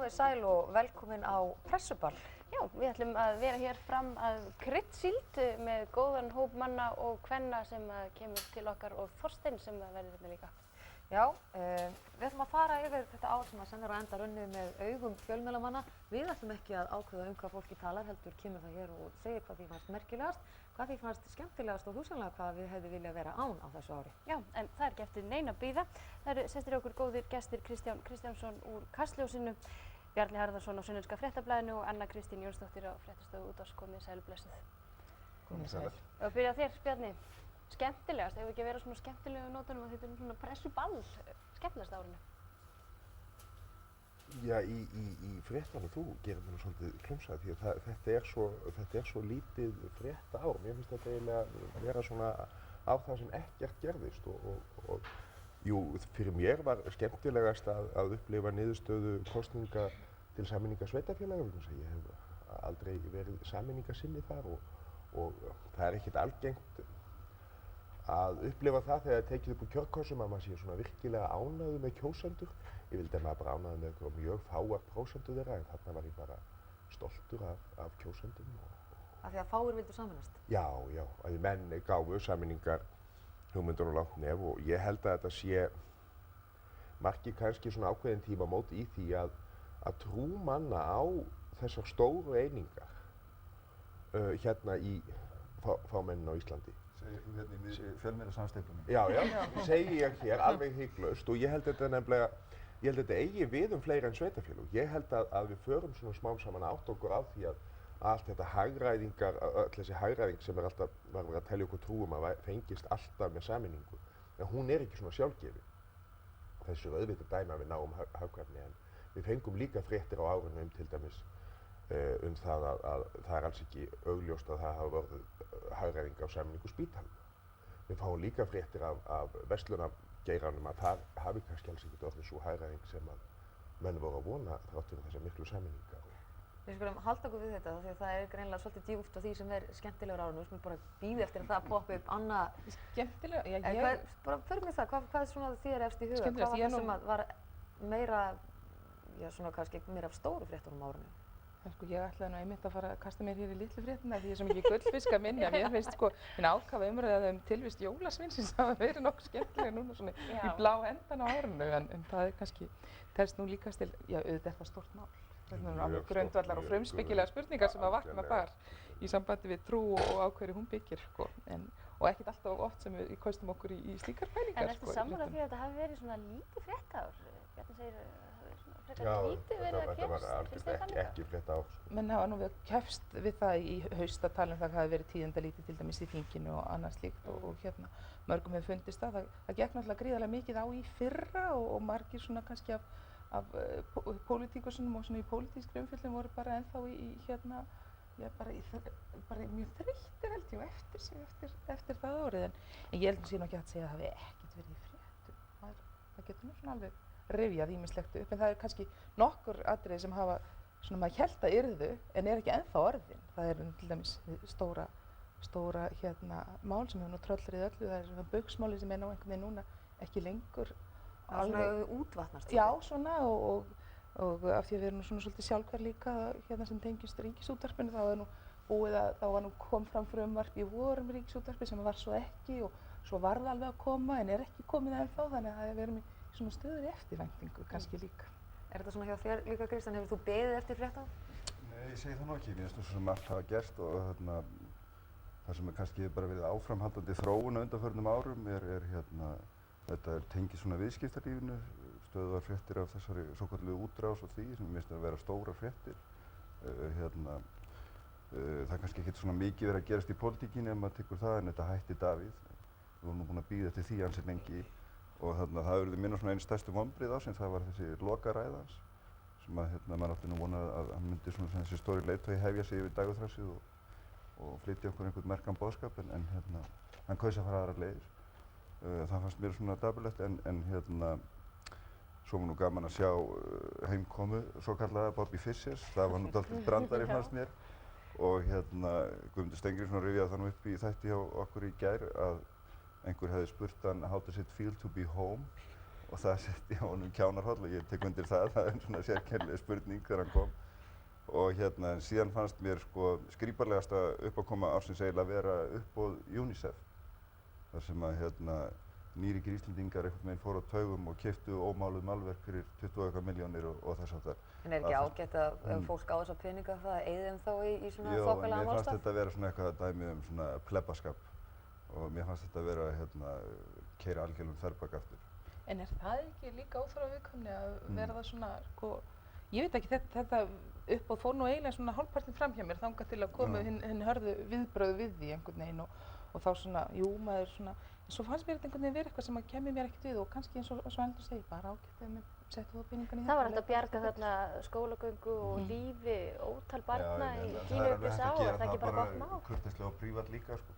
Komið sæl og velkomin á Pressuball. Já, við ætlum að vera hér fram að kryddsíld með góðan hóp manna og kvenna sem kemur til okkar og Þorsteinn sem verður hérna líka. Já, við ætlum að fara yfir þetta ár sem að sennilega á enda runnið með augum fjölmiðlamanna. Við ætlum ekki að ákveða hvað fólki talar, heldur kemur það hér og segir hvað því fannst merkilegast, hvað því fannst skemmtilegast og hugsanlega hvað við hefði viljað vera án á þessu ári. Já, en það er ekki eftir neina að bíða. Það eru sestir okkur góðir gestir Kristján Kristjánsson úr Kastljósinu, Bjarni Harðarson á Sunnlenska fréttablaðinu og Anna Kristín Jónsdóttir á fréttastofu Útvarps. Komið sæl blessuð. Komið sæl. Og byrja á þér, Bjarni. Skemmtilegast, hefur ekki verið svona skemmtilegu nótunum að þetta er svona pressuball, skemmtilegast árinu? Já, í fréttanum þú gerir mér nú svolítið klumsað því að þetta er svo lítið frétta ár. Mér finnst þetta eiginlega vera svona á það sem ekkert gerðist og jú, fyrir mér var skemmtilegast að upplifa niðurstöðu kosninga til sameiningar sveitarfélaga. Ég hef aldrei verið sameiningarsinni þar og það er ekkert algengt að upplifa það þegar það er tekið upp úr kjörkössum að maður sé svona virkilega ánægður með kjósendur. Ég vildi að maður bara ánægður með eitthvað mjög fáar prósentur þeirra en þarna var ég bara stoltur af kjósendum. Af því að fáir vildu sameinast? Já, að menn gáfu sameiningar hugmyndur og langt nef og ég held að þetta sé marki kannski svona ákveðin tímamót í því að trú manna á þessar stóru einingar hérna í fámenninu á Íslandi. Segir þú hérna í fjölmiðlasamsteypunum? Já, segi ég hér alveg hygglust og ég held þetta eigi við fleiri en sveitafélög. Ég held að við förum svona smám saman að átta okkur á því að allt þetta hagræðingar, öll þessi hagræðing sem alltaf var verið að telja okkur trúum að fengist alltaf með sameiningu, en hún er ekki svona sjálfgefin. Þessu er auðvitað dæmi að við náum hagkvæmni en við fengum líka fréttir á árinu til dæmis það að það er alls ekki augljóst að það hafa verið hagræðing á sameiningu spítalum. Við fáum líka fréttir af verslunargeiranum að það hafi kannski alls ekki orðið svo hagræðing sem að menn voru að vona þrátt fyrir þessar miklu sameiningar. Við skulum halda okkur við þetta því að það er greinilega svolítið djúpt á því sem er skemmtilegur árinu. Við skulum bara bíða eftir að það poppi upp. Anna, skemmtilega? Bara förum við það, hvað er svona þér efst í huga? Hvað var það sem var meira, svona kannski meira af stóru fréttunum á árinu? Ég ætlaði nú einmitt að fara að kasta mér hér í litlu fréttina því ég er svo mikið gullfisk að minna. Mér finnst minn ákafa umræða tilvist jólasveinsins að vera nokkuð skemmtilega núna svona í blá endan á árinu en það er kannski, telst nú líkast til, já auðvitað er það stórt mál. Það er alveg grundvallar og frumspekilegar spurningar sem að vakna þar í sambandi við trú og á hverju hún byggir og ekkert alltaf oft sem við kostum okkur í slíkar pælingar. En ertu sammála því að þetta hafi verið svona lítið fréttaár? Bjarni segir frekar lítið verið að kepst, finnst þér það líka? Ekki fréttaár. Menn hafa nú kepst við það í haust að tala það hafi verið tíðindalítið til dæmis í þinginu og annað slíkt og mörgum hefur fundist það. Það gekk náttúrulega gríðarlega mikið á í fyrra og margir svona kannski af pólitíkusunum og svona í pólitískri umfjöllun voru bara ennþá bara mjög þreyttir held ég og eftir sig eftir það árið en ég held að sé nú ekki að segja að það hafi ekkert verið í fréttum. Það getur nú svona alveg rifjað ýmislegt upp en það er kannski nokkur atriði sem hafa svona maður hélt að yrðu en er ekki ennþá orðin. Það er til dæmis stóra mál sem hefur nú tröllrið öllu, það er svona Baugsmálið sem er ná einhvern veginn núna ekki lengur alveg útvatnast. Já, svona og af því að við erum nú svona svolítið sjálfhverf líka sem tengist Ríkisútvarpinu þá var nú kom fram frumvarp í vor Ríkisútvarpi sem var svo ekki og svo var það alveg að koma en er ekki komið ennþá þannig að við erum í svona stöður eftirvæntingu kannski líka. Er þetta svona hjá þér líka Kristján, hefur þú beðið eftir fréttum? Nei, ég segi það nú ekki. Mér finnst það svo margt hafa gerst og það sem kannski bara verið áframhaldandi þróun á undanförnum árum þetta tengið svona viðskiptalífinu, stöðugar fréttir af þessari svokölluðu útrás og því sem mér finnst að vera stórar fréttir. Það er kannski ekkert svona mikið verið að gerast í pólitíkinni ef maður tekur það en þetta hætti Davíð. Við vorum nú búin að bíða eftir því ansi lengi og það urðu minna svona einn stærstu vonbrigði ársins, það var þessi lokaræða hans sem að maður átti nú vonað að hann myndi svona þessi stóri leiðtogi hefja sig yfir dægurþrassið og flytja okkur einhvern merkan boðskap en hann kaus að fara aðrar leiðir. Það fannst mér svona dapurlegt en svo var nú gaman að sjá heimkomu svokallaða Bobby Fishers, það var nú dálítið brandari fannst mér og Guðmundur Steingrímsson rifjaði það nú upp í þætti hjá okkur í gær að einhver hefði spurt hann how does it feel to be home og það setti á honum kjánarhóll og ég tek undir það, það er svona sérkennileg spurning þegar hann kom. Og hérna, en síðan fannst mér sko skríparlegasta uppákoma ársins eiginlega vera uppboð UNICEF. Þar sem að hérna, nýríkir Íslendingar einhvern veginn fóru á taugum og keyptu ómáluð málverk fyrir 20 milljónir og þess háttar. En er ekki ágætt að ef fólk á þessa peninga það eyði þeim þá í svona Jó, en þokkalega mér fannst málstað? þetta vera svona eitthvað dæmi svona plebbaskap og mér fannst þetta vera hérna, keyra algjörlega þverbak aftur. En er það ekki líka óþarfa viðkvæmni að verða svona, sko, ég veit ekki, þetta uppboð fór nú eiginlega svona hálfpartinn fram hjá mér þangað til að komu hinn hörðu viðbrögð við því einhvern veginn og þá svona, jú, maður svona, en svo fannst mér þetta einhvern veginn vera eitthvað sem að kemur mér ekkert við og kannski eins og Eldur segir, bara ágætt ef mér settu það peningan í þetta. Það var hægt að bjarga þarna skólagöngu og lífi ótal barna í Gínuupphýs á, er það ekki bara gott mál? Kurteislega og prívat líka, sko.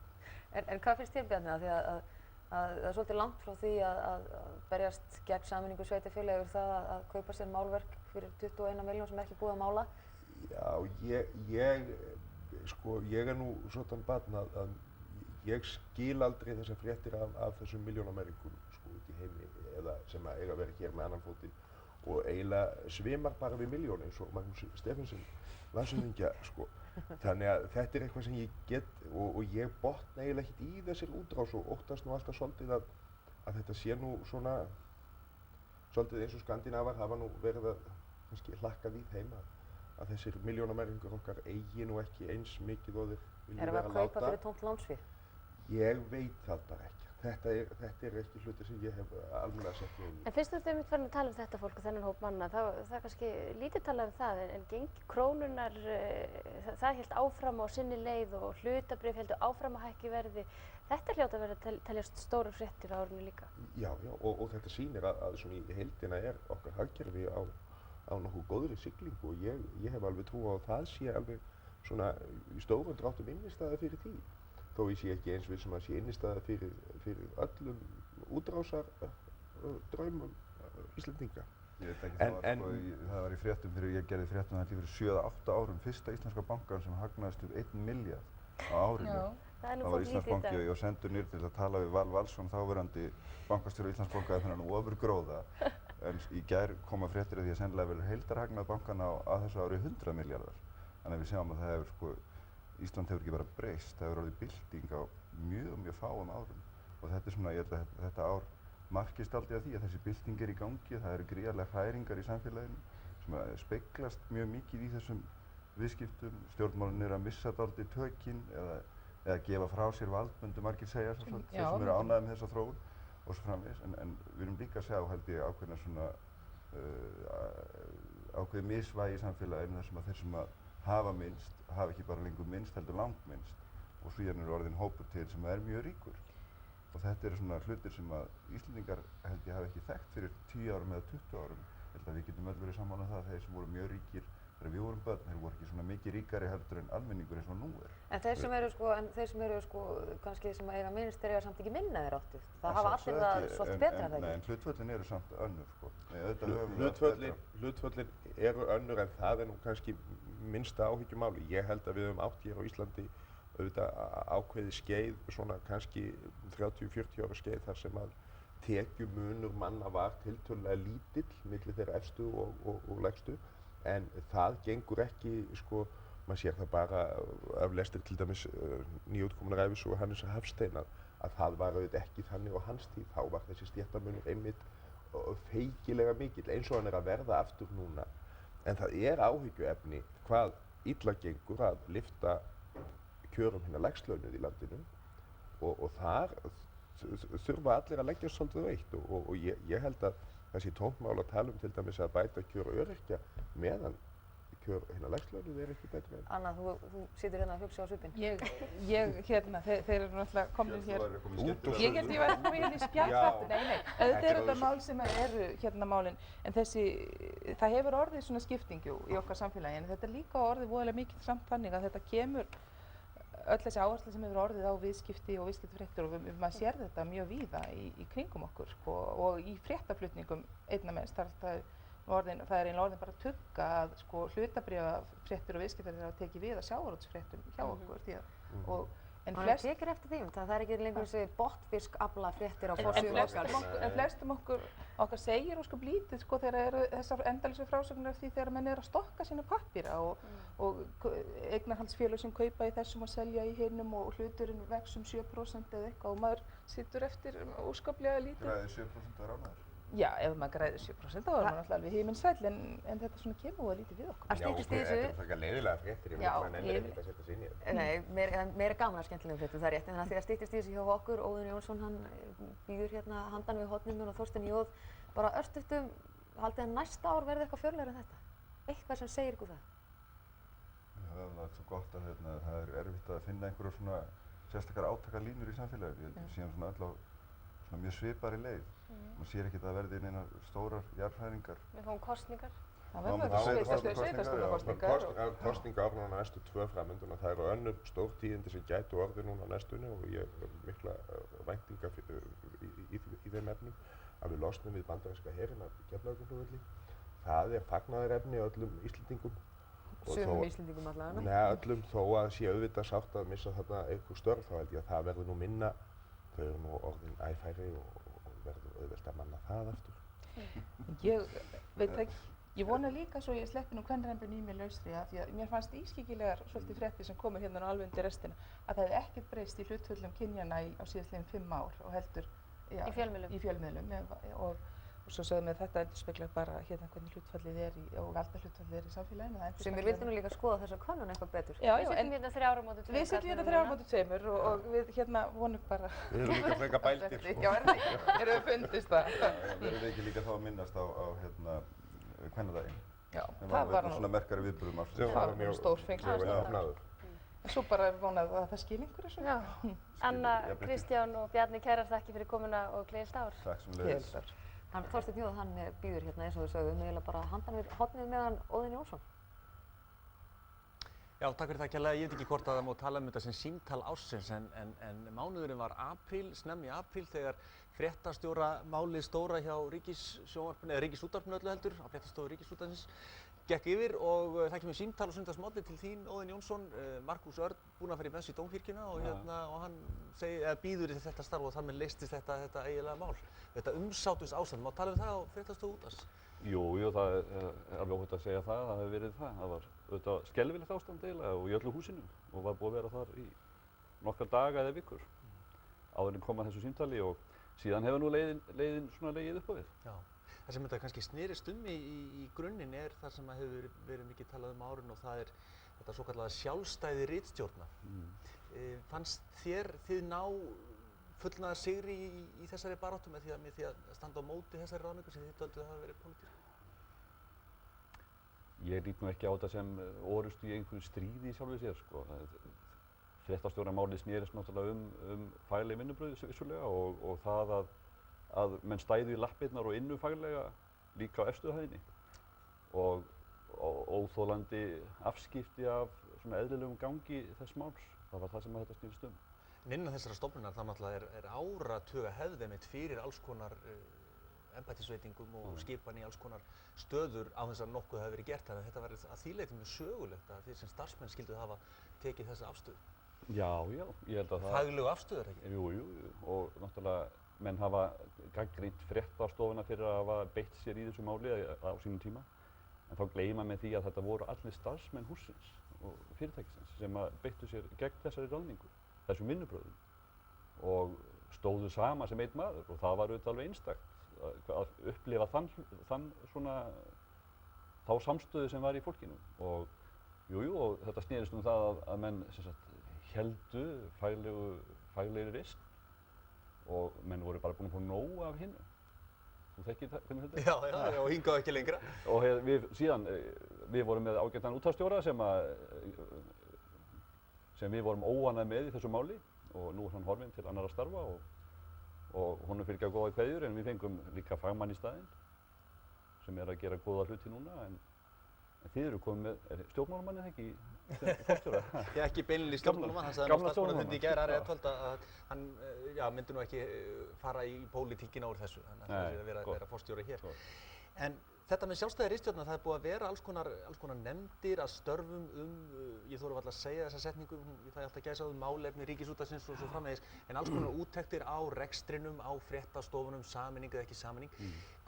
En hvað finnst þér, Bjarni, af því að það er svolítið langt frá því að berjast gegn sameiningu sveitarfélaga yfir það að kaupa sér málverk fyrir 21 milljón sem er ekki búið að mála? Já, ég er nú svona barn að ég skil aldrei þessar fréttir af þessum milljónamæringum sko út í heimi eða sem að eiga að vera hér með annan fótinn og eiginlega svimar bara við milljón eins og Magnús Stephensen landshöfðingja sko. Þannig að þetta er eitthvað sem ég get og ég botna eiginlega ekkert í þessir útrás og óttast nú alltaf svolítið að þetta sé nú svona svolítið eins og Skandinavar hafa nú verið að kannski hlakka við heima að þessir milljónamæringar okkar eigi nú ekki eins mikið og þeir vilja vera að láta. Erum við að kaupa fyrir tómt lánsfé? Ég veit það bara ekki. Þetta er ekki hluti sem ég hef alveg sett mig inn í. En fyrst þú ert einmitt farin að tala um þetta fólk og þennan hóp manna, það er kannski lítið talað um það, en gengi krónunnar, það hélt áfram á sinni leið og hlutabréf heldur áfram að hækka í verði. Þetta hljóta að vera að teljast stórar fréttir á árinu líka. Já, og þetta sýnir að svona í heildina er okkar hagkerfi á nokkuð góðri siglingu og ég hef alveg trú á að það sé alveg svona í stórum dráttum innistæða fyrir því. Þó ég sé ekki eins við sem að sé innistæða fyrir öllum útrásar draumum Íslendinga. Ég veit ekki, það var í fréttum fyrir, ég gerði fréttum þetta fyrir 7-8 árum, fyrsta íslenska bankan sem hagnaðist 1 milljarð á árinu. Já, það er nú Það var fólk lítið í Íslandsbanki dag. og ég var sendur niður til að tala við Val Valsson, þáverandi bankastjóri Íslandsbanka eða þennan ofurgróða. En í gær koma fréttir af því að sennilega verður heildarhagnað bankana á þessu ári 100 milljarðar. Þannig að við sjáum að það hefur sko Ísland hefur ekki bara breyst, það hefur orðið bylting á mjög fáum árum og þetta er svona, ég held að þetta ár markist aldrei af því að þessi bylting er í gangi, það eru gríðarlega hræringar í samfélaginu sem speglast mjög mikið í þessum viðskiptum, stjórnmálin eru að missa dálítið tökin eða gefa frá sér vald, myndu margir segja þeir sem eru ánægðir með þessa þróun og svo framvegis, en við erum líka að sjá held ég ákveðna svona ákveðið misvægi í samfélaginu þar sem að þeir sem að hafa minnst, hafa ekki bara lengur minnst, heldur langminnst og síðan eru orðin hópur til sem er mjög ríkur og þetta eru svona hlutir sem að Íslendingar held ég hafa ekki þekkt fyrir 10 árum eða 20 árum. Ég held að við getum öll verið sammála um það að þeir sem voru mjög ríkir þegar við vorum börn, þeir voru ekki svona mikið ríkari heldur en almenningur eins og nú er. En þeir sem eru kannski sem eiga minnst eiga samt ekki minna þeir áttu. Það hafa allir það svolítið betra en það ekki. Nei, en hlutföllin eru samt önnur sko. Hlutföllin eru önnur en það er nú kannski minnsta áhyggjumáli. Ég held að við höfum átt hér á Íslandi auðvitað ákveðið skeið, svona kannski 30-40 ára skeið þar sem að tekjumunur manna var tiltölulega lítill milli þeirra efstu og lægstu. En það gengur ekki, sko, maður sér það bara af lestur til dæmis nýútkominnar ævisögu Hannesar Hafstein að það var auðvitað ekki þannig á hans tíð. Þá var þessi stéttamunur einmitt feikilega mikill eins og hann er að verða aftur núna. En það er áhyggjuefni hvað illa gengur að lyfta kjörum hinna lægstlaunuð í landinu og þar þurfa allir að leggja svolítið á eitt og ég held að það sé tómt mál að tala til dæmis að bæta kjör öryrkja meðan kjör hinna lægstlaunuð er ekki betra en. Anna, þú situr hérna að hugsa á svipinn. Þeir eru náttúrulega komnir hér. Ég held ég var að koma hérna í spjallþátt. Nei, auðvitað er þetta mál sem eru hérna málin, en það hefur orðið svona skiptingu í okkar samfélagi, en þetta er líka orðið voðalega mikið samt þannig að þetta kemur öll þessi áhersla sem hefur orðið á viðskipti og viðskiptafréttir og maður sér þetta mjög víða í kringum okkur sko, og í fréttaflutningum einna mest. Það er eiginlega orðin bara tugga að sko, hlutabréfafréttir og viðskiptafréttir hafa tekið við að sjávarútvegsfréttum hjá okkur. En Og það tekir eftir því, það er ekki lengur þessi botnfiskafla fréttir á forsíðu okkar. En flestum okkar segir ósköp lítið sko þegar eru þessar endalísu frásögnar af því þegar menn eru að stokka sína pappíra og eignarhaldsfélög sem kaupa í þessum og selja í hinum og hluturinn vex 7% eða eitthvað og maður situr eftir óskaplega lítið. Græðir 7% að ránaður? Já, ef maður græðir 7% þá er maður alltaf alveg himinsæll en þetta svona kemur lítið við okkur. Það styttist í þetta þessu. er frekar leiðilega fréttir, ég veit maður nefnir ekkert að setja sig inn í þetta. Nei, meira gaman að skemmtilegum fréttum, það er rétt, en það styttist í þessu hjá okkur. Óðinn Jónsson, hann býður hérna handan við hornum og Þorsteinn Jóð, bara örstuttum, haldið að næsta ár verði eitthvað fjörlegra en þetta? Eitthvað sem segir ykkur það? Já, það er svo gott að það er erfitt að finna einhverjar svona sérstakar átakalínur í samfélaginu. Ég held við séum svona öll á svona mjög svipari leið. Man sér ekkert að það verði neina stórar jarðhræringar. Við fáum kosningar. Það verður sveitarstjórnarkosningar. Kosningar núna næstu 2 framönduna. Það eru önnur stór tíðindi sem gætu orðið núna á næstunni og ég hef mikla væntingar í þeim efnum að við losnum við bandaríska herinn af Keflavíkurflugvelli. Það er fagnaðarefni öllum Íslendingum. Sumum Íslendingum allavega? Nei, öllum þó að sé auðvitað sárt að missa þarna einhver störf, þá held ég að það verður nú minna. Þau eru nú orðin æfæri og verður auðvelt að manna það aftur. Ég veit ekki, ég vona líka svo ég sleppi nú kvenrembun í mig lausri af því að mér fannst ískyggilegar svolítið fréttir sem komur hérna alveg undir restina að það hefði ekkert breyst í hlutföllum kynjanna á síðastliðin 5 ár og heldur í fjölmiðlum og svo sögðum við að þetta endurspeglar bara hérna hvernig hlutfallið er og valdahlutfallið er í samfélaginu. Sem við vildum nú líka skoða þessa könnun eitthvað betur. Já, við setjum hérna 3 á móti 2. Við setjum hérna 3 á móti 2 og við hérna vonum bara. Við erum líka frekar bældir sko. Já, erum við fundist það. Við erum ekki líka þá að minnast á kvennadaginn. Já, það var nú svona merkari viðburðum ársins. Það var mjög stórfenglegur. En svo bara vonað að það skil einhverju svona. Já. Anna, Kristján og Bjarni, kærar þakkir fyrir komuna og gleðilegt ár. Takk sem leiðis. Þorsteinn Jóð, hann býður hérna eins og við sögðum, eiginlega bara handan við hornið meðan Óðinn Jónsson. Já, takk fyrir það kærlega. Ég veit ekki hvort að það má tala þetta sem símtal ársins en mánuðurinn var apríl, snemmi apríl þegar fréttastjóramálið stóra hjá Ríkissjónvarpinu, eða Ríkisútvarpinu öllu heldur, á fréttastofu Ríkisútvarpsins, gekk yfir og það kemur símtal á sunnudagsmorgni til þín, Óðinn Jónsson, Markús Örn, búinn að fara í messu í Dómkirkjuna og hann býður í þetta starf og þar með leystist þetta eiginlega mál. Þetta umsátusástand, má tala það á fréttastofu útvarps? Jú, það er alveg óhætt að segja það hefur verið það. Það var auðvitað skelfilegt ástand eiginlega og í öllu húsinu og var búið að vera þar í nokkra daga eða vikur áður en kom að þessu símtali og síðan hefur nú leiðin svona legið upp á við. Já. Það sem þetta kannski snerist í grunninn er það sem hefur verið mikið talað um árin og það er þetta svokallaða sjálfstæði ritstjórna. Fannst þið ná fullnaðar sigri í þessari baráttu með því að standa á móti þessari ráðningu sem þið tölduð hafa verið pólitísk? Ég lít nú ekki á þetta sem orrustu í einhverju stríði í sjálfu sér, sko. Fréttastjóramálið snerist náttúrulega fagleg vinnubrögð vissulega og það að menn stæðu í lappirnar og ynnu faglega líka á efstu hæðinni og óþolandi afskipti af svona eðlilegum gangi þess máls. Það var það sem þetta snerist um. En innan þessara stofnunar þá náttúrulega er áratuga hefð einmitt fyrir alls konar embættisveitingum og skipan í alls konar stöður á þess að nokkuð hafi verið gert. Þannig að þetta var að því leyti mjög sögulegt að þið sem starfsmenn skilduð hafa tekið þessa afstöðu. Já, ég held að það... Faglegu afstöður, ekki? Jú, og náttúrulega menn hafa gagnrýnt fréttastofuna fyrir að hafa beitt sér í þessu máli á sínum tíma. En þá gleyma með því að þetta voru allir starfsmenn hússins og fyrirtækisins sem beittu sér gegn þessari ráðningu, þessum vinnubrögðum og stóðu sama sem einn maður og það var auðvitað alveg einstakt að upplifa þá samstöðu sem var í fólkinu og og þetta snerist um það að menn héldu faglegri reisn og menn voru bara búin að fá nóg af hinnu. Þú þekkir hvernig þetta er? Já, og hingað ekki lengra. Og við vorum með ágætan útvarpsstjóra sem við vorum óánægð með í þessu máli og nú er hann horfinn til annarra starfa og honum fylgja góða kveðjur en við fengum líka fagmann í staðinn sem er að gera góða hluti núna en þið eru komið með stjórnmálamannið ekki forstjóra? Já, ekki beinlínis stjórnmálamann, hann sagði á starfsmannafundi í gær Ari Edwald að hann myndi nú ekki fara í pólitíkina úr þessu, þannig að það er að vera forstjóri hér. En þetta með sjálfstæði ritstjórnar, það er búið að vera alls konar nefndir að störfum ég þori varla að segja þessa setningu, ég fæ alltaf gæsað málefni Ríkisútvarpsins og svo framvegis, en alls konar úttektir á rekstrinum, á fréttastofunum, sameining eða ekki sameining.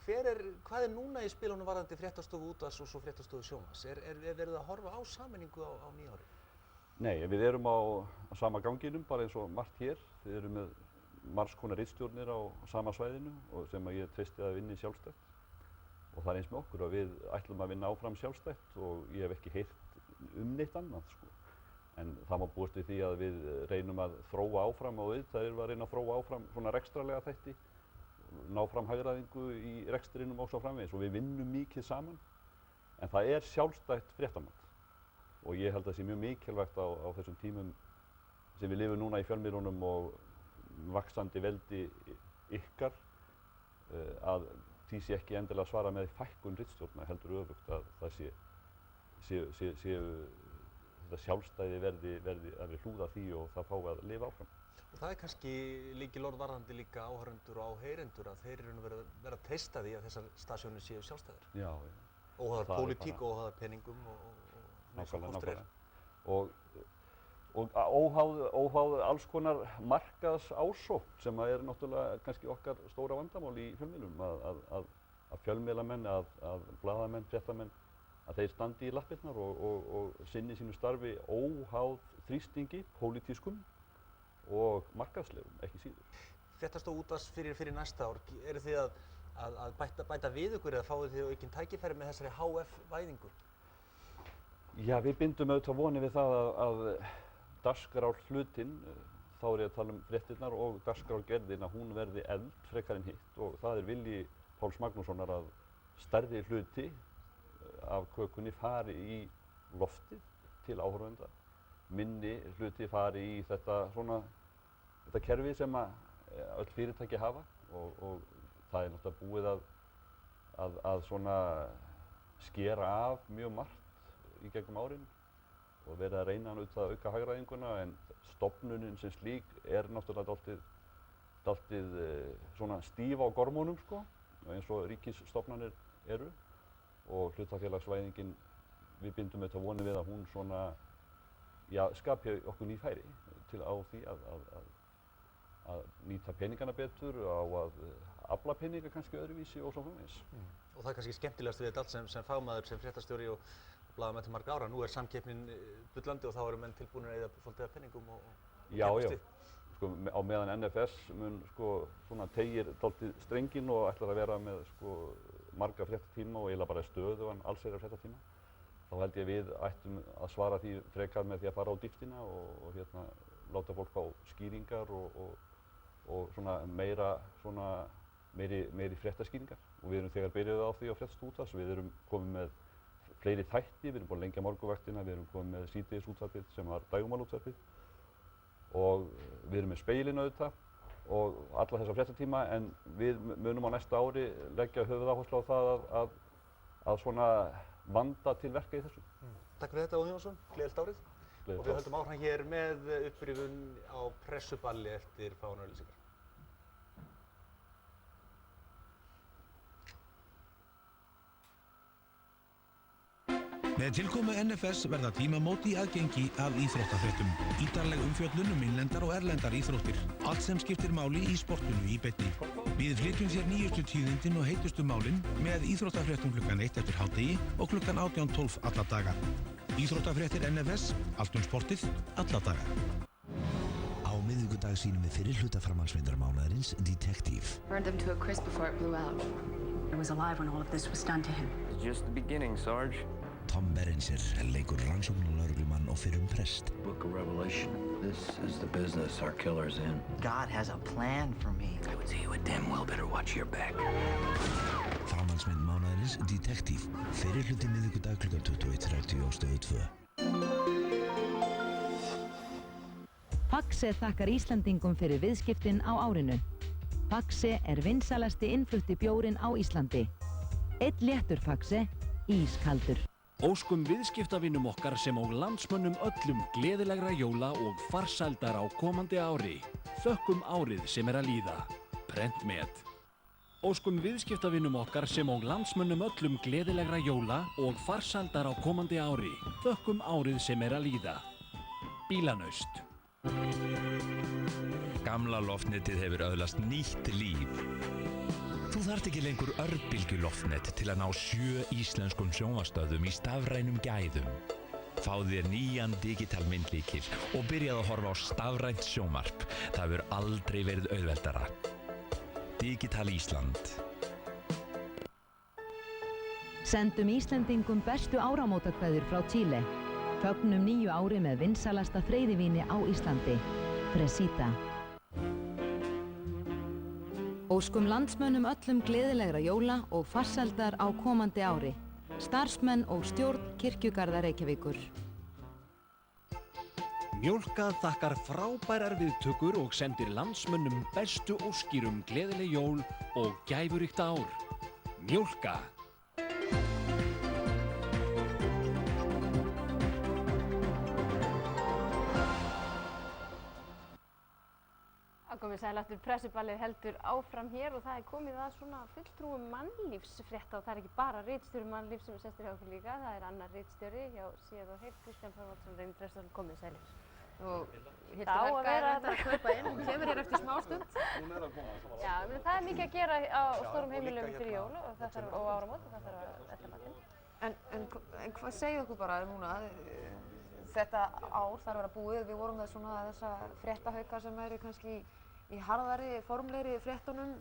Hvað er núna í spilunum varðandi fréttastofu útvarps og svo fréttastofu sjónvarps? Er verið að horfa á sameiningu á nýjári? Nei, við erum á sama ganginum, bara eins og margt hér. Við erum með margs konar ritstjórnir á sama svæðinu og sem að ég treysti að vinni sjálfstætt. Og það er eins með okkur að við ætlum að vinna áfram sjálfstætt og ég hef ekki heyrt neitt annað, sko. En það má búast við því að við reynum að þróa áfram og auðvitað erum við að reyna að þróa áfram svona rekstrarlega þætti, ná fram hagræðingu í rekstrinum og svo framvegis og við vinnum mikið saman. En það er sjálfstætt fréttamat og ég held að það sé mjög mikilvægt á þessum tímum sem við lifum núna í fjölmiðlunum og vaxandi veldi ykkar að því sé ekki endilega að svara með fækkun ritstjórna, heldur öfugt að það séu þetta sjálfstæði verði að við hlúða því og það fái að lifa áfram. Og það er kannski lykilorð varðandi líka áhorfendur og áheyrendur að þeir eru vera að treysta því að þessar stasjónir séu sjálfstæðar. Já. Óháðar pólitík, óháðar peningum og nákvæmlega. Og óháð alls konar markaðsásókn sem er náttúrulega kannski okkar stóra vandamál í fjölmiðlum að fjölmiðlamenn, að blaðamenn, fréttamenn, að þeir standi í lappirnar og sinni sínu starfi óháð þrýstingi, pólitískum og markaðslegum, ekki síður. Fréttastofa útvarps fyrir næsta ár, eru þið að bæta við ykkur eða fáið þið aukinn tækifæri með þessari HF-væðingu? Já, við bindum auðvitað vonir við það að dagskrárhlutinn, þá er ég að tala um fréttirnar og dagskrárgerðin, að hún verði efld frekar en hitt og það er vilji Páls Magnússonar að stærri hluti af kökunni fari í loftið til áhorfenda, minni hluti fari í þetta kerfi sem öll fyrirtæki hafa og það er náttúrulega búið að svona skera af mjög margt í gegnum árin og verið að reyna að auka hagræðinguna en stofnunin sem slík er náttúrulega dálítið svona stíf á gormunum, sko, eins og ríkisstofnanir eru og hlutafélagsvæðingin, við bindum auðvitað vonir við að hún svona, já, skapi okkur ný færi til á því að nýta peningana betur, á að afla peninga kannski öðruvísi og svo framvegis. Og það er kannski skemmtilegast við þetta allt sem fagmaður, sem fréttastjóri og blaðamenn til margra ára. Nú er samkeppnin bullandi og þá eru menn tilbúnir að eyða svolítið af peningum og Já. Sko, á meðan NFS mun svona tegir dálítið strenginn og ætlar að vera með marga fréttatíma og eiginlega bara stöðugan allsherjar fréttatíma. Þá held ég við ættum að svara því frekar með því að fara á dýptina og láta fólk á skýringar og svona meiri fréttaskýringar. Og við erum þegar byrjuð á því á Fréttastofu útvarps. Við erum komið með fleiri þætti, við erum búin að lengja morgunvaktina, við erum komið með síðdegisútvarpið sem var dægurmálútvarpið og við erum með Speilin auðvitað og alla þessa fréttatíma en við munum á næsta ári leggja höfuðáherslu á það að svona vanda til verka í þessu. Takk fyrir þetta, Óðinn Jónsson, gleðilegt árið. Og við höldum áfram hér með upprifjun á pressuballi eftir fáeinar auglýsingar. Með tilkomu NFS verða tímamót í aðgengi að íþróttafréttum. Ítarleg umfjöllun innlendar og erlendar íþróttir. Allt sem skiptir máli í sportinu í beinni. Við flytjum þér nýjustu tíðindin og heitustu málin með íþróttafréttum klukkan 1 eftir hádegi og klukkan 18:12 alla daga. Íþróttafréttir NFS, allt sportið, alla daga. Á miðvikudag sýnum við fyrir hluta framhaldsmyndarmánaðarins Detective. Burned them to a crisp before it blew out. I was alive when all of this was done to him. It's just the beginning, Sarge. Tom Berenger leikur rannsóknarlögreglumann og fyrrum prest. Book of Revelation. This is the business our killer's in. God has a plan for me. I would say you would damn well better watch your back. Framhaldsmynd mánaðarins Detective. Fyrir hluti miðvikudag klukkan 21:30 á Stöð 2. Faxe þakkar Íslandingum fyrir viðskiptin á árinu. Faxe vinsælasti innflutti bjórinn á Íslandi. Einn léttur Faxe, ískaldur. Óskum viðskiptavinum okkar sem og landsmönnum öllum gleðilegra jóla og farsældar á komandi ári. Þökkum árið sem að líða. Prentmet. Óskum viðskiptavinum okkar sem og landsmönnum öllum gleðilegra jóla og farsældar á komandi ári. Þökkum árið sem er að líða. Bílanaust. Gamla loftnetið hefur öðlast nýtt líf. Þú þarft ekki lengur örbylgjuloftnet til að ná 7 íslenskum sjónvarpsstöðvum í stafrænum gæðum. Fáðu þér nýjan digital myndlykil og byrjaðu að horfa á stafrænt sjónvarp. Það hefur aldrei verið auðveldara. Digital Ísland. Sendum Íslendingum bestu áramótakveðjur frá Chile. Fögnum nýju ári með vinsælasta freyðivíni á Íslandi, Fresita. Óskum landsmönnum öllum gleðilegra jóla og farsældar á komandi ári. Starfsmenn og stjórn Kirkjugarða Reykjavíkur. Mjólka þakkar frábærar viðtökur og sendir landsmönnum bestu óskir gleðileg jól og gæfuríkt ár. Mjólka. Komið sæl aftur, pressuballið heldur áfram hér og það er komið að svona fulltrúum mannlífsfrétta og það er ekki bara ritstjóri mannlífs sem er sestur hjá okkur líka, það er annar ritstjóri hjá Séð og Heyrt, Kristján Þorvaldsson, Reynir komið sælir. Og Hildur Helga er að kaupa inn, hún kemur hér eftir smástund. Já, það er mikið að gera á stórum heimilum fyrir jól og áramót og það þarf að elda matinn. En hvað segið okkur bara núna? Þetta ár þarf að vera búið, við vorum með svona þessa fréttahauka sem eru kannski í harðari, formlegri fréttunum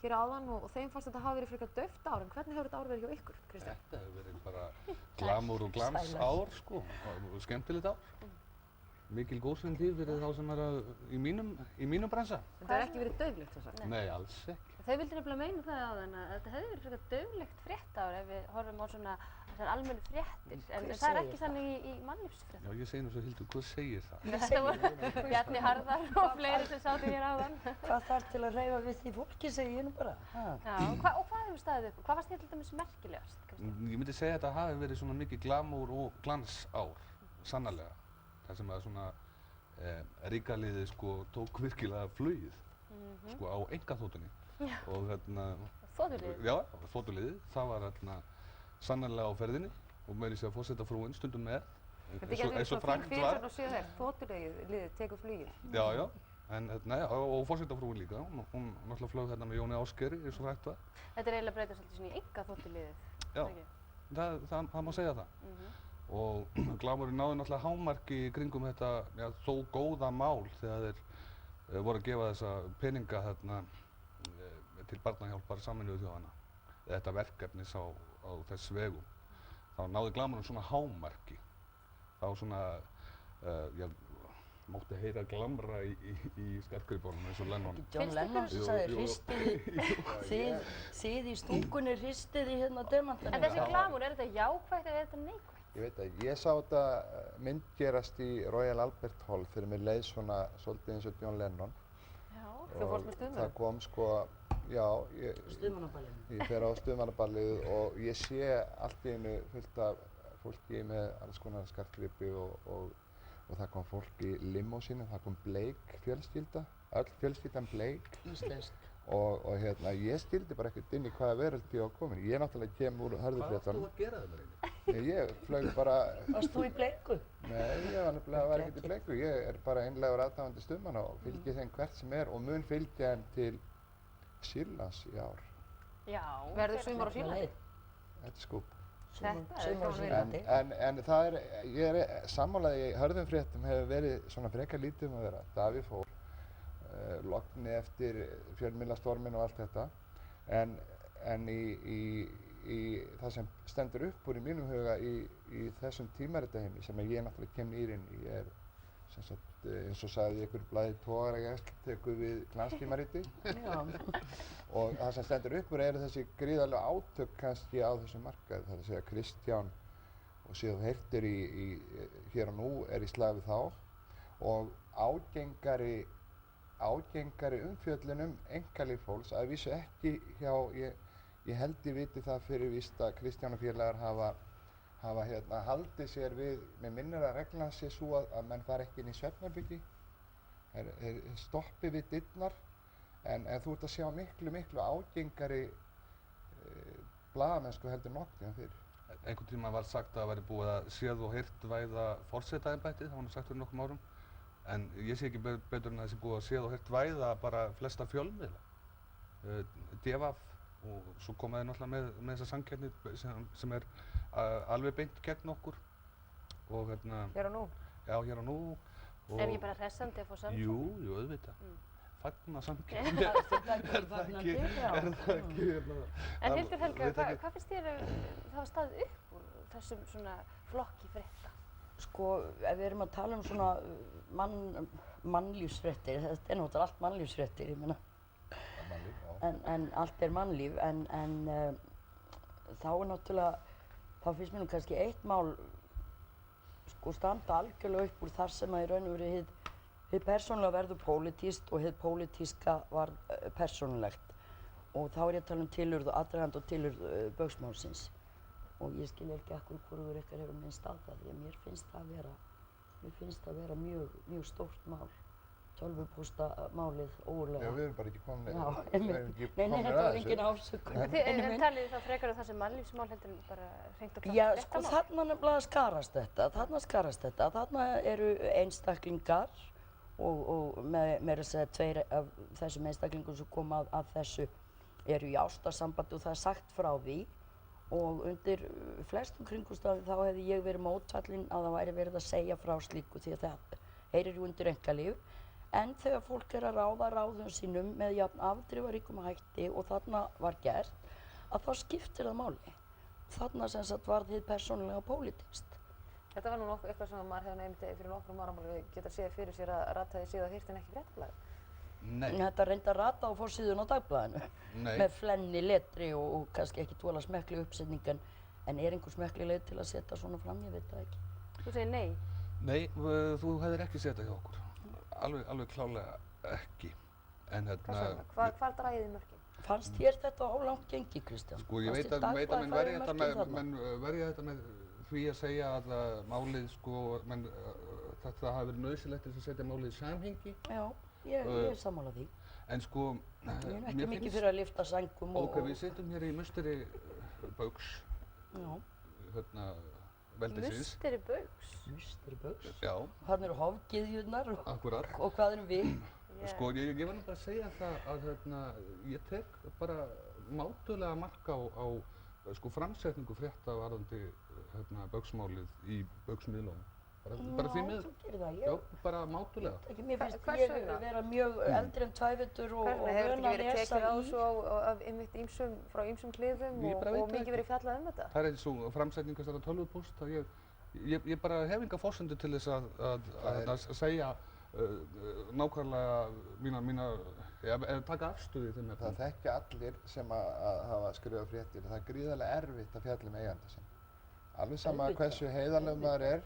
hér áðan og þeim fannst þetta hafa verið frekar dauft ár, en hvernig hefur þetta ár verið hjá ykkur, Kristján? Þetta hefur verið bara glamúr og glans ár, sko, og skemmtilegt ár. Mikil góðsvendlíf fyrir þá sem er í mínum bransa. En það hefur ekki verið dauflegt þess að? Nei, alls ekki. Þau vildu nefnilega meina það áðan að þetta hefði verið frekar dauflegt fréttaár ef við horfum á svona almennu fréttir, en það er ekki þannig í mannlífsfréttum. Já, ég segi nú svo Hildur, hvað segir það? Þetta voru Bjarni Harðar og fleiri sem sátu hér áðan. Hvað þarf til að hreyfa við því fólki, segi ég nú bara. Já, og hvað hefur staðið upp? Hvað fannst þér til dæmis merkilegast, Kristján? Ég myndi segja að þetta hafi verið svona mikið glamúr og glansár, sannarlega. Það sem að svona ríkaliðið sko tók virkilega flugið, sko á einkaþotunni. Og hérna... Þotuliðið? Já, þotuliðið. Það var hérna sannarlega á ferðinni og meira sér að forsetafrúin stundum með. Þetta getur verið svo fín fyrir að séu þér, þotuliðið tekur flugið. Já, já. En hérna, já, og forsetafrúin líka. Hún náttúrulega flög hérna með Jóni Ásgeiri, eins og frægt var. Þetta er eiginlega breytast svolítið svona í einkaþotuliðið. Já, það má segja það. Og glamúrinn náði náttúrulega hámarki í kringum þetta, já, þó góða mál þegar þeir voru að gefa þessa peninga þarna til barnahjálpar Sameinuðu þjóðanna. Þetta verkefnis á þess vegum. Þá náði glamúrinn svona hámarki. Þá svona, já, mátti heyra glamra í skartgripunum eins og Lennon. John Lennon sem sagði þið í stúkunni hristiði hérna demantana. En þessi glamúr, er þetta jákvætt eða er þetta neikvætt? Ég veit að ég sá þetta myndgerast í Royal Albert Hall þegar mér leið svona svolítið eins og John Lennon. Já, þú fórst með stuðmann? Það kom sko, já, ég fer á stuðmannaballið og ég sé allt í einu fullt af fólki með alls konar skartgripi og það kom fólk í limósínu, það kom bleik fjölskylda, öll fjölskyldan bleik. Íslenskt. Og hérna, ég skildi bara ekkert inn í hvaða veröld ég var komin. Ég náttúrulega kem úr hörðufréttunum. Hvað varst þú að gera það með reyni? Ég flög bara... Varst þú í bleiku? Nei, ég var ekkert í bleiku. Ég er bara einlegur aðdáandi stuðmanna og fylgi þeim hvert sem er og mun fylgja þeim til Sýrlands í ár. Já. Verður sumar á Sýrlandi? Þetta er skúp. Þetta er gaman viljandi. En það er, ég er sammálaði í hörðumfréttum hefur verið svona frekar lítið um að vera. Davíð fór, logni eftir fjölmiðlastorminn og allt þetta. En í það sem stendur upp úr í mínum huga í þessum tímaritaheimi sem ég náttúrulega kem nýr inn í er sem sagt, eins og sagði ykkur blaðið togaragæsl tekur við glanstímariti. Og það sem stendur upp úr eru þessi gríðarlega átök kannski á þessum markaði. Það er að segja Kristján og Séð og Heyrt hér og nú er í slag við þá og ágengari umfjöllun einkalíf fólks að vísu ekki hjá, ég held ég viti það fyrir víst að Kristján og félagar hafa hérna haldið sér við, með minnir að reglan sé svo að menn fari ekki inn í svefnherbyggi, stoppi við dyrnar En þú ert að sjá miklu ágengari blaðamennsku heldur nokkuð en fyrr. Einhvern tíma var sagt að það væri búið að séð og heyrt væða forsetaembættið, það var sagt fyrir nokkrum árum. En ég sé ekki betur en að það sé búið að séð og heyrt væða bara flesta fjölmiðla. DVF og svo koma þeir náttúrulega með þessa samkeppni sem alveg beint gegn okkur. Og hérna... Hér og nú? Já, hér og nú. Er ekki bara hressandi að fá samkeppni? Jú, auðvitað. Fagna samkeppni. Er það ekki? En Hildur Helga, hvað finnst þér það hafa staðið upp úr þessum svona flokki frétta? Sko, ef við erum að tala um svona mannlífsfréttir, þetta er náttúrulega allt mannlífsfréttir, ég meina. En allt er mannlíf, en þá er náttúrulega, þá finnst mér nú kannski eitt mál sko standa algjörlega upp úr þar sem að í raun og veru hið persónulega verður pólitískt og hið pólitíska var persónulegt. Og þá er ég að tala um tilurð og aðdraganda og tilurð Baugsmálsins. Og ég skil ekki akkur hvorugur ykkar hefur minnst á það, því að mér finnst það vera mjög stórt mál. Tölvupóstamálið ógurlega. Já, við erum bara ekki komin Nei, þetta var engin ásökun. Þið talið þá frekar um þessi mannlífsmál heldur en bara hreint og klárt Já, sko þarna nefnilega skarast þetta. Þarna eru einstaklingar og meira að segja tveir af þessum einstaklingum sem koma að þessu eru í ástarsambandi og það er sagt frá því. Og undir flestum kringumstæðum þá hefði ég verið mótfallin að það væri verið að segja frá slíku því að það heyrir ju undir einkalíf. En þegar fólk er að ráða ráðum sínum með jafn afdrifaríkum hætti og þarna var gert, að þá skiptir það máli. Þarna sem sagt var þið persónulega pólitískt. Þetta var nú eitthvað sem maður hefði nefnt fyrir nokkrum árum alveg geta séð fyrir sér að rataði séð og heyrt en ekki fréttablaðið. Nei. Þetta reyndi að rata á forsíðuna á Dagblaðinu. Nei. Með flenni, letri og kannski ekki tvola smekkleg uppsetning en er einhver smekkleg leið til að setja svona fram, ég veit það ekki. Þú segir nei? Nei, þú hefðir ekki setjað hjá okkur. Alveg klálega ekki. En hérna... Hvar dragið þið mörkin? Fannst þér þetta ólangt gengi, Kristján? Sko, ég veit að menn verja þetta með því að segja að málið, sko, þetta hafi verið nauðsynlegt til að setja málið í samhengi. Já. Ég er sammála því. En sko... Ég er ekki mikið fyrir að lyfta sængum og... Ok, við sitjum hér í musteri Baugs. Já. Hérna, veldisins. Musteri Baugs? Musteri Baugs? Já. Þarna eru hofgyðjurnar Akkurat. Og hvað erum við? Sko, ég var náttúrulega að segja það að hérna, ég tek bara mátulega mark á sko framsetningu frétta varðandi hérna Baugsmálið í Baugsmiðlunum. Bara því miður. Já, þú gerir það, Já, bara mátulega. Mér finnst ég vera mjög eldri en tvævitur og vön að lesa í... Hefur ekki verið tekið á þessu frá ýmsum kliðum og mikið verið fjallað um þetta? Það er eins og framsetning þessara tölvupóst að ég bara hef enga forsendur til þess að segja nákvæmlega eða taka afstöðu í þeim efnum. Það þekkja allir sem að hafa skrifað fréttir. Það er gríðarlega erfitt að fjalla um eiganda sinn. Alveg sama hversu heiðarlegur maður er.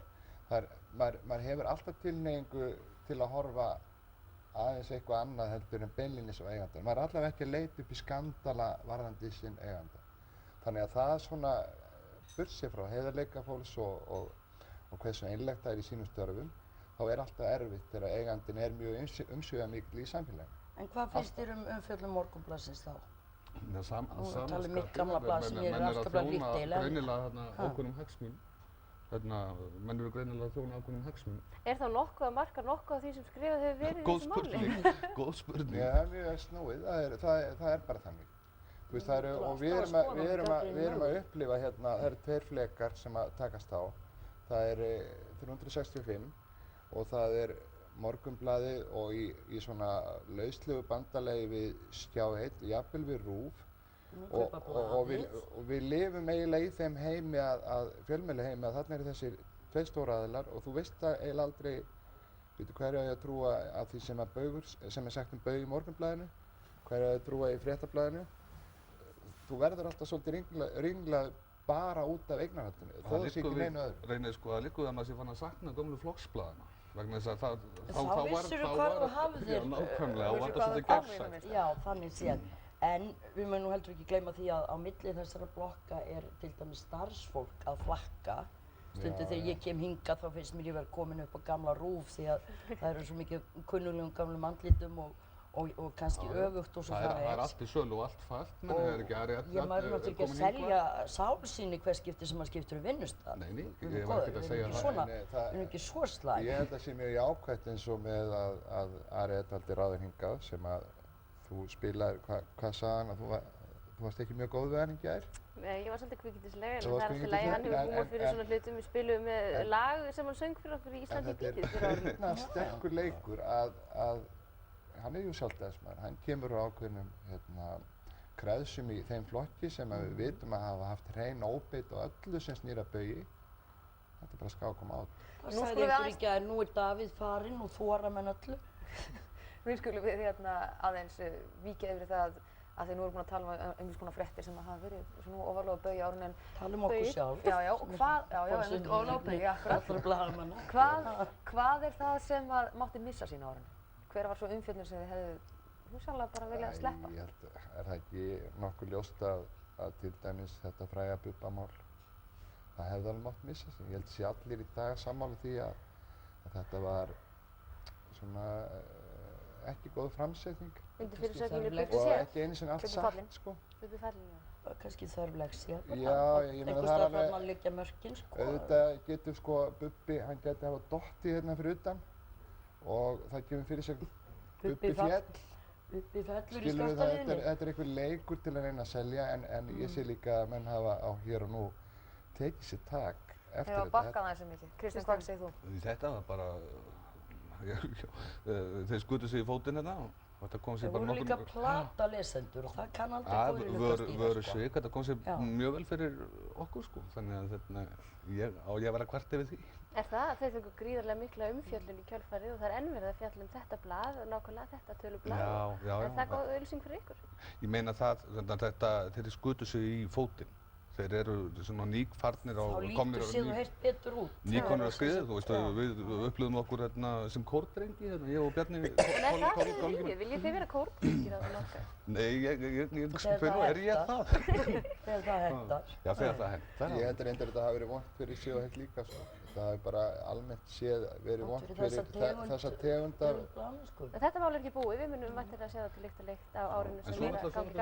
Maður hefur alltaf tilhneigingu til að horfa aðeins eitthvað annað heldur en beinlínis á eigandann. Maður er allavega ekki að leita upp í skandala varðandi sinn eiganda. Þannig að það svona burtséð frá heiðarleika fólks og hversu einlægt það er í sínum störfum, þá er alltaf erfitt þegar eigandinn er mjög umsvifamikill í samfélaginu. En hvað finnst þér umfjöllun Morgunblaðsins þá? Nú tala um mitt gamla blað sem ég er afskaplega hlýtt eiginlega. Menn er að þjóna greinilega ákveðnum hagsmunum. Menn eru greinilega að þjóna ákveðnum hagsmunum. Er þá nokkuð að marka nokkuð af því sem skrifað hefur verið í þessu máli? Góð spurning. Já, mjög snúið. Það er bara þannig. Þú veist, og við erum að upplifa hérna, það eru tveir flekar sem að takast á. Það er 365 og það er Morgunblaðið og í svona lauslegu bandalagi við Skjá 1, jafnvel við RÚV. Og við lifum eiginlega í þeim heimi fjölmiðlaheimi að þarna eru þessir tveir stóra aðilar og þú veist það eiginlega aldrei, veitu hverju á ég að trúa af því sem er sagt um Baug í Morgunblaðinu, hverju á ég að trúa í Fréttablaðinu. Þú verður alltaf svolítið ringlað bara út af eignarhaldinu, þó það sé ekki neinu öðru. Reynir sko að líka að maður sé fann að sakna gömlu flokksblaðana. Vegna þess að þá vissirðu hvað þú hafðir. Já, nákvæmlega, og var það svolítið gegnsætt. Já, þannig séð. En við mögum nú heldur ekki gleyma því að á milli þessara blokka er til dæmis starfsfólk að flakka. Stundum þegar ég kem hingað þá finnst mér ég vera komin upp á gamla RÚV því að það eru svo mikið kunnuglegum gamlum andlitum og kannski öfugt og svo það er allt í sölu og allt falt, menn það er ekki ég maður náttúrulega ekki að selja sál sín í hver skipti sem maður skiptir vinnustaf. Nei, ég var ekki að segja það. Við erum ekki svo slæm. Ég held að það sé mjög jákvætt eins og með að Ari Edvaldi ráðinn hingað sem að þú spilaðir, hvað sagði hann að þú varst ekki mjög góð við hann í gær? Nei, ég var svolítið kvikindisleg, en það er alltaf lægi, hann hefur húmor fyrir svona hlutum, við spilum með lag sem hann söng fyrir okkur í Íslandi í bítið fyrir árið. Þetta er sterkur leikur að hann er jú sjálfstæðismaður, hann kemur á ákveðnum kreðsum í þeim flokki sem við vitum að hafa haft hrein óbeit og öllu sem snýr að Baugi. Þetta er bara skákum át. Það sagði einhver ekki að nú er Davíð farinn og þóra menn öllu. Nú skulum við aðeins víkja yfir það að þið nú erum búin að tala um einhvers konar fréttir sem hafa verið svona ofarlega á Baugi árun en tala um okkur sjálf. Já, og hvað, ofarlega á Baugi, akkurat. Hvað er það sem mátti missa sín á árinu? Hver var svo umfjöllun sem þið hefðu hugsanlega bara viljað sleppa? Ég held, er það ekki nokkuð ljóst að til dæmis þetta fræga Bubba-mál, það hefði alveg mátt missa sig. Ég held að sé allir í dag sammála því að þetta var svona ekki góð framsetning. Undir fyrirsögninni og ekki einu sinni allt satt, sko. Bubbi fallinn, já. Kannski þörfleg sér. Já, ég meina það er alveg, auðvitað getur sko Bubbi, hann geti hafa dottið hérna fyrir utan og það kemur fyrir sig Bubbi féll. Bubbi fellur í skilur við skaftaliðinu. Þetta er einhver leikur til að reyna að selja en ég sé líka að menn hafa á hér og nú tekið sér tak eftir þetta. Þegar bakkað aðeins mikið. Kristinn, hvað segir þú? Þetta var bara, þeir skutu sig í fótinn hérna og þetta kom sér bara nokkur... Það voru líka plata lesendur og það kann aldrei góðurinn upp að stýra. Vörusvik, þetta kom sér mjög vel fyrir okkur sko, þannig að ég var að kvarta yfir því. Er það að þeir fengu gríðarlega mikla umfjöllun í kjölfarið og það er enn verið að fjalla um þetta blað, nákvæmlega þetta tölublað. Já. Er það góð auglýsing fyrir ykkur? Ég meina þeir skutu sig í fótinn. Þeir eru svona nýkfarnir á... Þá lítur sér þú heilt betur út. Nýkonur að skriða, þú veist, við upplöðum okkur sem kórdrengi, ég og Bjarni... En er það þið viljið? Viljið þið vera kórdrengir á það nokkað? Nei, er ég það? Þegar það hentar. Já, þegar það hentar. Ég heldur reyndar að þetta hafi verið vont fyrir sig og heilt líka, sko. Það hafi bara almennt séð verið vont fyrir þessa tegundar. Þetta mál er ekki búið, við munum væntanlega að sjá það til lykt og lykt á árinu sem er að ganga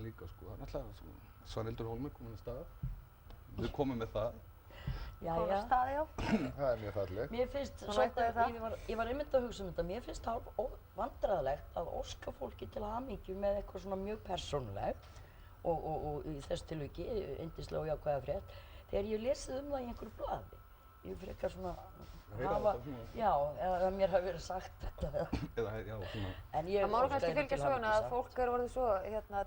í gang. Svanhildur Hólmur komin að staða. Við komum með það. Jæja. Staði, já. Það er mjög fallegt. Mér finnst svolítið, ég var einmitt að hugsa um þetta, mér finnst hálf vandræðalegt að óska fólki til hamingju með eitthvað svona mjög persónulegt og í þess tilviki, yndislega og jákvæða frétt, þegar ég lesið um það í einhverju blaði. Ég frekar svona eða mér hafi verið sagt þetta. Það má kannski fylgja söguna að fólk er orðið svo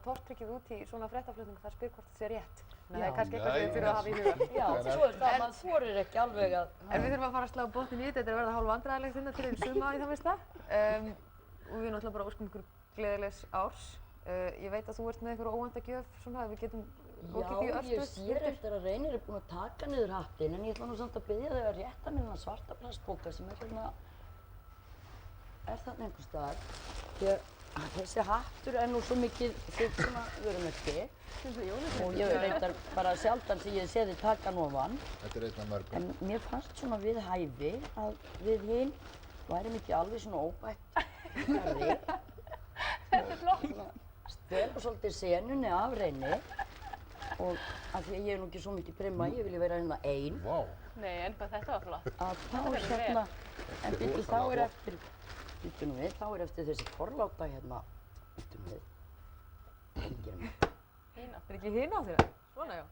tortryggið út í svona fréttaflutning það spyr hvort það sé rétt. Það er kannski eitthvað sem við þurfum að hafa í huga. Já, svo er það að maður þorir ekki alveg að... En við þurfum að fara að slá botninn í þetta er að verða hálf vandræðilegt hérna til suma í það minnsta. Og við náttúrulega bara óskum ykkur gleðilegs árs. Ég veit að þú ert með einhverju óvænta gjöf svona að við getum Já, ég sé eftir að Reynir er búinn að taka niður hattinn en ég ætla nú samt að biðja þau að rétta mér þennan svarta plastpoka sem er þarna einhvers staðar. Þessi hattur er nú svo mikið þitt svona vörumerki og ég reyndar bara sjaldan sem ég sé þið taka hann ofan. Þetta er einn af mörgum. En mér fannst svona við hæfi að við hinn værum ekki alveg svona óbætt garri. Þetta er flott. Stela svolítið senunni af Reyni. Og af því að ég er nú ekki svo mikið primma, ég vilja vera hérna ein. Vá. Nei, en bara þetta var flott. Að þá er hérna, en byrju þá er eftir, þá er eftir þessi forláta hérna, Hina. Er ekki hina á þér? Svona já.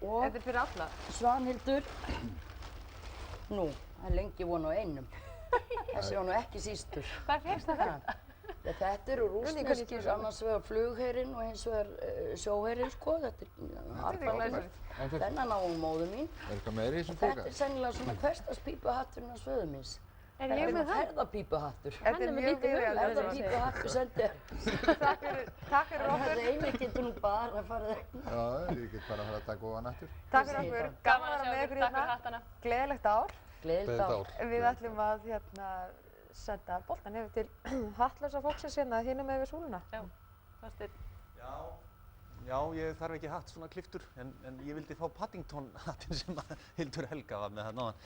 Og þetta er fyrir alla. Svanhildur, nú, það er lengi von á einum. Þessi var nú ekki sístur. Hvað fékkst það þetta? Þetta eru rússneskir, annars vegar flugherinn og hins vegar sjóherinn, sko. Þetta er harðfæðilegt. Þennan á móður mín. Er eitthvað meira í þessum póka? Þetta er sennilega svona hversdagspípuhatturinn á svöðu míns. Er ég með það? Ferðapípuhattur. Þetta er mjög viðeigandi. Ferðapípuhattur sendi. Takk fyrir okkur. Það eini getur nú bara að fara það. Já, ég get bara að fara að taka ofan aftur. Takk fyrir okkur. Gaman að vera með ykkur hérna. Gleðilegt ár. Gleðilegt ár. Við ætlum að senda boltan yfir til hattlausa fólksins hérna hinum með við súluna. Já, Þorsteinn. Já, ég þarf ekki hatt svona kliftur, en ég vildi fá Paddington hattinn sem Hildur Helga var með þarna áðan.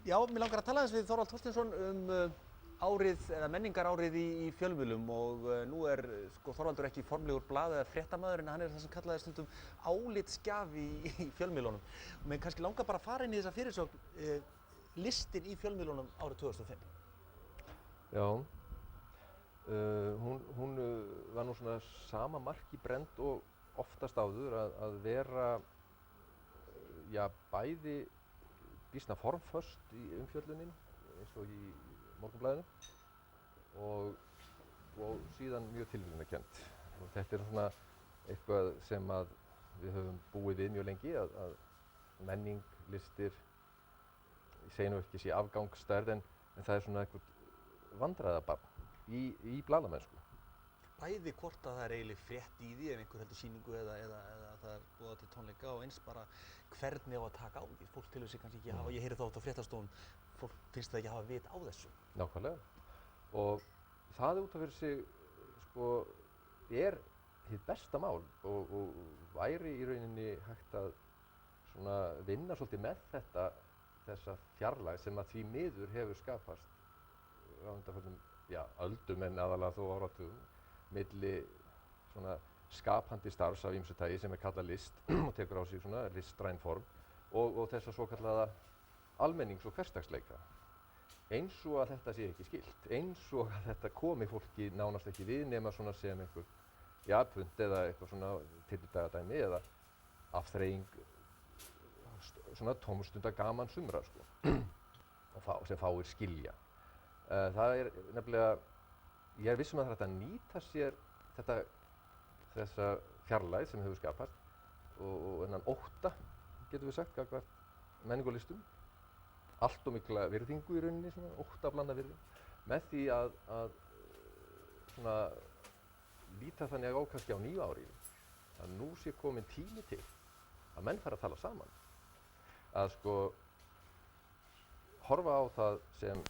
Já, mér langar að tala aðeins við Þorvald Þorsteinsson árið eða menningarárið í fjölmiðlum og nú sko Þorvaldur ekki formlegur blað eða fréttamaður en hann það sem kallaði stundum álitsgjafi í fjölmiðlunum. Og mér kannski langar bara að fara inn í þessa fyrirsögn listin í fjölmiðlunum árið 2005. Já, hún var nú svona sama marki brennd og oftast áður að vera já, bæði býsna formföst í umfjöllunin eins og í Morgunblaðinu og síðan mjög tilviljunarkennt. Og þetta svona eitthvað sem að við höfum búið við mjög lengi að menning, listir, ég segi nú ekki sé afgangsstærð en það svona eitthvað vandræðabarn í blaðamennsku. Bæði hvort að það eiginlega frétt í því ef einhver heldur sýningu eða það boðað til tónleika og eins bara hvernig á að taka á því. Fólk telur sig kannski ekki hafa, ég heyri þá á fréttastofum, fólk finnst það ekki hafa vit á þessu. Nákvæmlega. Og það út af fyrir sig sko hið besta mál og væri í rauninni hægt að svona vinna svolítið með þessa fjarlægð sem að því miður hefur skapast á undanförnum öldum en aðalega þó áratugum milli svona skapandi starfs af ýmsu tagi sem kallað list og tekur á sig svona listræn form og þessa svokallaða almennings- og hversdagsleika. Eins og að þetta sé ekki skylt, eins og að þetta komi fólki nánast ekki við nema svona sem einhver pund eða eitthvað svona tildagadæmi eða afþreying svona tómstunda gaman sumra sko og sem fáir skilja. Það nefnilega, ég viss að það hægt að nýta sér þessa fjarlægð sem hefur skapast og þennan ótta, getum við sagt, gagnvart menningu og listum. Allt og mikla virðingu í rauninni, svona óttablanda virðing, með því að svona líta þannig á kannski á nýju ári að nú sé komin tími til að menn fara að tala saman. Að sko horfa á það sem